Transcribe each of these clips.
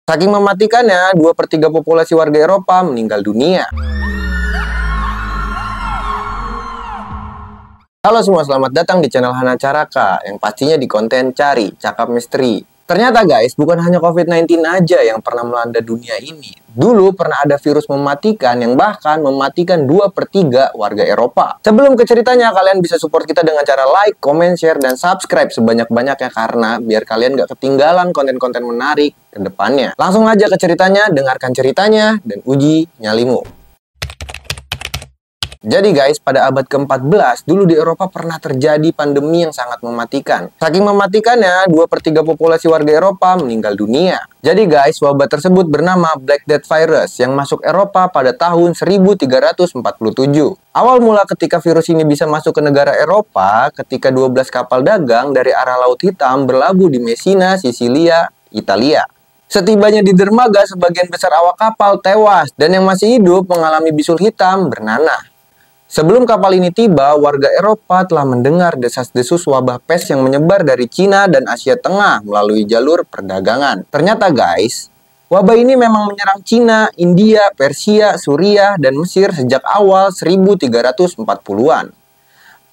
Saking mematikannya, 2/3 populasi warga Eropa meninggal dunia. Halo semua, selamat datang di channel Hana Caraka, yang pastinya di konten cari cakap misteri. Ternyata guys, bukan hanya COVID-19 aja yang pernah melanda dunia ini. Dulu pernah ada virus mematikan yang bahkan mematikan 2/3 warga Eropa. Sebelum ke ceritanya, kalian bisa support kita dengan cara like, comment, share, dan subscribe sebanyak-banyaknya karena biar kalian gak ketinggalan konten-konten menarik ke depannya. Langsung aja ke ceritanya, dengarkan ceritanya, dan uji nyalimu. Jadi guys, pada abad ke-14, dulu di Eropa pernah terjadi pandemi yang sangat mematikan. Saking mematikannya, 2/3 populasi warga Eropa meninggal dunia. Jadi guys, wabah tersebut bernama Black Death Virus yang masuk Eropa pada tahun 1347. Awal mula ketika virus ini bisa masuk ke negara Eropa, ketika 12 kapal dagang dari arah Laut Hitam berlabuh di Messina, Sisilia, Italia. Setibanya di dermaga, sebagian besar awak kapal tewas dan yang masih hidup mengalami bisul hitam bernanah. Sebelum kapal ini tiba, warga Eropa telah mendengar desas-desus wabah pes yang menyebar dari Cina dan Asia Tengah melalui jalur perdagangan. Ternyata guys, wabah ini memang menyerang Cina, India, Persia, Suriah, dan Mesir sejak awal 1340-an.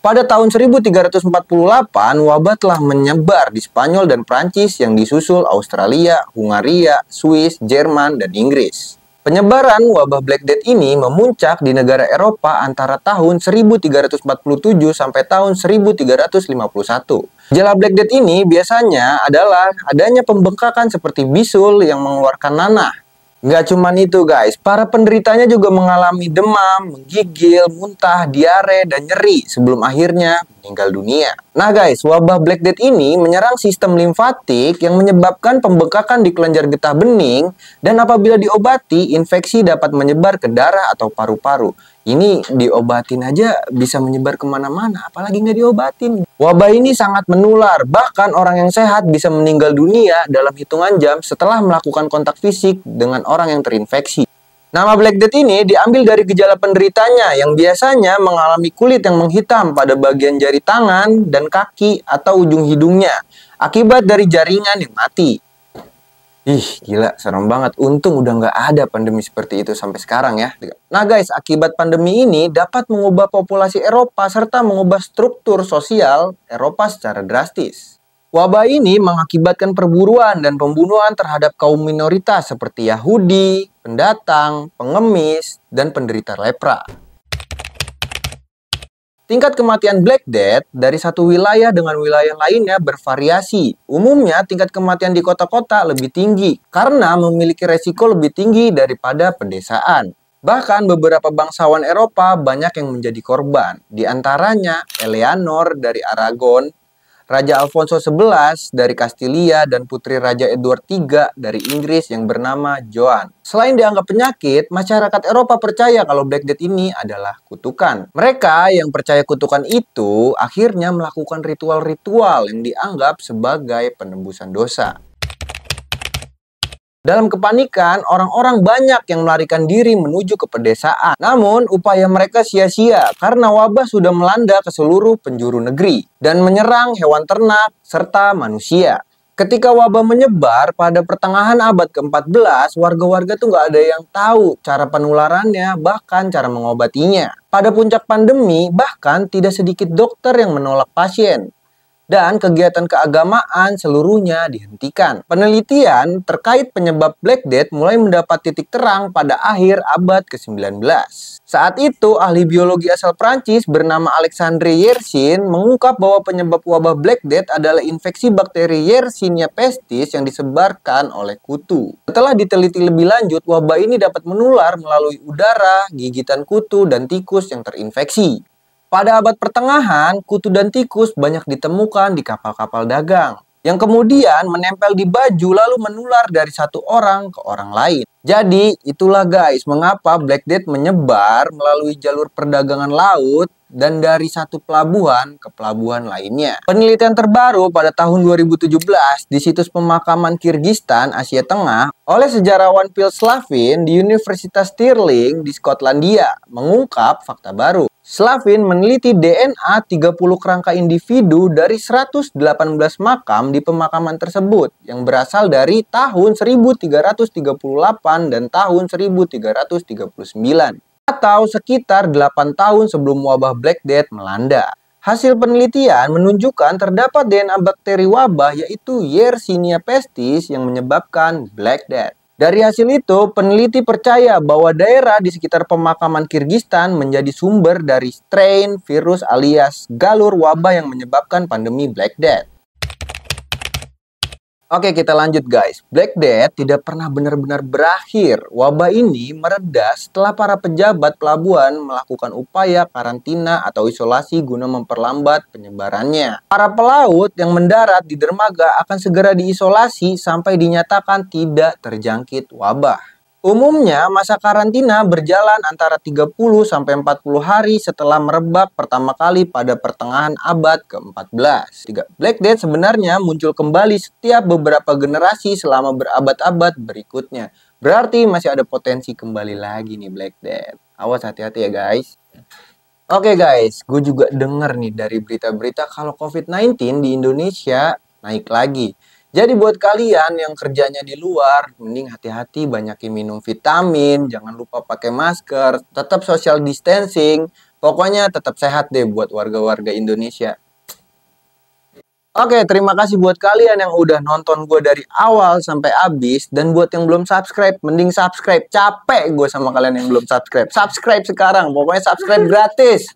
Pada tahun 1348, wabah telah menyebar di Spanyol dan Prancis yang disusul Australia, Hungaria, Swiss, Jerman, dan Inggris. Penyebaran wabah Black Death ini memuncak di negara Eropa antara tahun 1347 sampai tahun 1351. Gejala Black Death ini biasanya adalah adanya pembengkakan seperti bisul yang mengeluarkan nanah. Nggak cuman itu guys, para penderitanya juga mengalami demam, menggigil, muntah, diare, dan nyeri sebelum akhirnya meninggal dunia. Nah guys, wabah Black Death ini menyerang sistem limfatik yang menyebabkan pembengkakan di kelenjar getah bening, dan apabila diobati, infeksi dapat menyebar ke darah atau paru-paru. Ini diobatin aja bisa menyebar kemana-mana, apalagi nggak diobatin. Wabah ini sangat menular, bahkan orang yang sehat bisa meninggal dunia dalam hitungan jam setelah melakukan kontak fisik dengan orang yang terinfeksi. Nama Black Death ini diambil dari gejala penderitanya yang biasanya mengalami kulit yang menghitam pada bagian jari tangan dan kaki atau ujung hidungnya akibat dari jaringan yang mati. Ih, gila, serem banget. Untung udah nggak ada pandemi seperti itu sampai sekarang ya. Nah guys, akibat pandemi ini dapat mengubah populasi Eropa serta mengubah struktur sosial Eropa secara drastis. Wabah ini mengakibatkan perburuan dan pembunuhan terhadap kaum minoritas seperti Yahudi, pendatang, pengemis, dan penderita lepra. Tingkat kematian Black Death dari satu wilayah dengan wilayah lainnya bervariasi. Umumnya tingkat kematian di kota-kota lebih tinggi karena memiliki resiko lebih tinggi daripada pedesaan. Bahkan beberapa bangsawan Eropa banyak yang menjadi korban. Di antaranya Eleanor dari Aragon, Raja Alfonso XI dari Kastilia, dan Putri Raja Edward III dari Inggris yang bernama Joan. Selain dianggap penyakit, masyarakat Eropa percaya kalau Black Death ini adalah kutukan. Mereka yang percaya kutukan itu akhirnya melakukan ritual-ritual yang dianggap sebagai penembusan dosa. Dalam kepanikan, orang-orang banyak yang melarikan diri menuju ke pedesaan. Namun, upaya mereka sia-sia karena wabah sudah melanda ke seluruh penjuru negeri dan menyerang hewan ternak serta manusia. Ketika wabah menyebar pada pertengahan abad ke-14, warga-warga tuh nggak ada yang tahu cara penularannya, bahkan cara mengobatinya. Pada puncak pandemi, bahkan tidak sedikit dokter yang menolak pasien. Dan kegiatan keagamaan seluruhnya dihentikan. Penelitian terkait penyebab Black Death mulai mendapat titik terang pada akhir abad ke-19. Saat itu, ahli biologi asal Prancis bernama Alexandre Yersin mengungkap bahwa penyebab wabah Black Death adalah infeksi bakteri Yersinia pestis yang disebarkan oleh kutu. Setelah diteliti lebih lanjut, wabah ini dapat menular melalui udara, gigitan kutu, dan tikus yang terinfeksi. Pada abad pertengahan, kutu dan tikus banyak ditemukan di kapal-kapal dagang, yang kemudian menempel di baju lalu menular dari satu orang ke orang lain. Jadi, itulah guys mengapa Black Death menyebar melalui jalur perdagangan laut dan dari satu pelabuhan ke pelabuhan lainnya. Penelitian terbaru pada tahun 2017 di situs pemakaman Kirgistan, Asia Tengah, oleh sejarawan Phil Slavin di Universitas Stirling di Skotlandia mengungkap fakta baru. Slavin meneliti DNA 30 kerangka individu dari 118 makam di pemakaman tersebut yang berasal dari tahun 1338 dan tahun 1339 atau sekitar 8 tahun sebelum wabah Black Death melanda. Hasil penelitian menunjukkan terdapat DNA bakteri wabah yaitu Yersinia pestis yang menyebabkan Black Death. Dari hasil itu, peneliti percaya bahwa daerah di sekitar pemakaman Kirgistan menjadi sumber dari strain virus alias galur wabah yang menyebabkan pandemi Black Death. Oke, kita lanjut guys. Black Death tidak pernah benar-benar berakhir. Wabah ini mereda setelah para pejabat pelabuhan melakukan upaya karantina atau isolasi guna memperlambat penyebarannya. Para pelaut yang mendarat di dermaga akan segera diisolasi sampai dinyatakan tidak terjangkit wabah. Umumnya, masa karantina berjalan antara 30-40 hari setelah merebak pertama kali pada pertengahan abad ke-14. Black Death sebenarnya muncul kembali setiap beberapa generasi selama berabad-abad berikutnya. Berarti masih ada potensi kembali lagi nih Black Death. Awas, hati-hati ya guys. Oke guys, gue juga denger nih dari berita-berita kalau COVID-19 di Indonesia naik lagi. Jadi buat kalian yang kerjanya di luar, mending hati-hati, banyakin minum vitamin, jangan lupa pakai masker, tetap social distancing, pokoknya tetap sehat deh buat warga-warga Indonesia. Oke, terima kasih buat kalian yang udah nonton gue dari awal sampai habis, dan buat yang belum subscribe, mending subscribe, capek gue sama kalian yang belum subscribe. Subscribe sekarang, pokoknya subscribe gratis.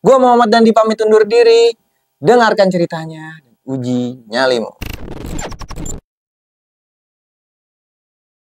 Gue Muhammad Dandi pamit undur diri, dengarkan ceritanya, uji nyalimu.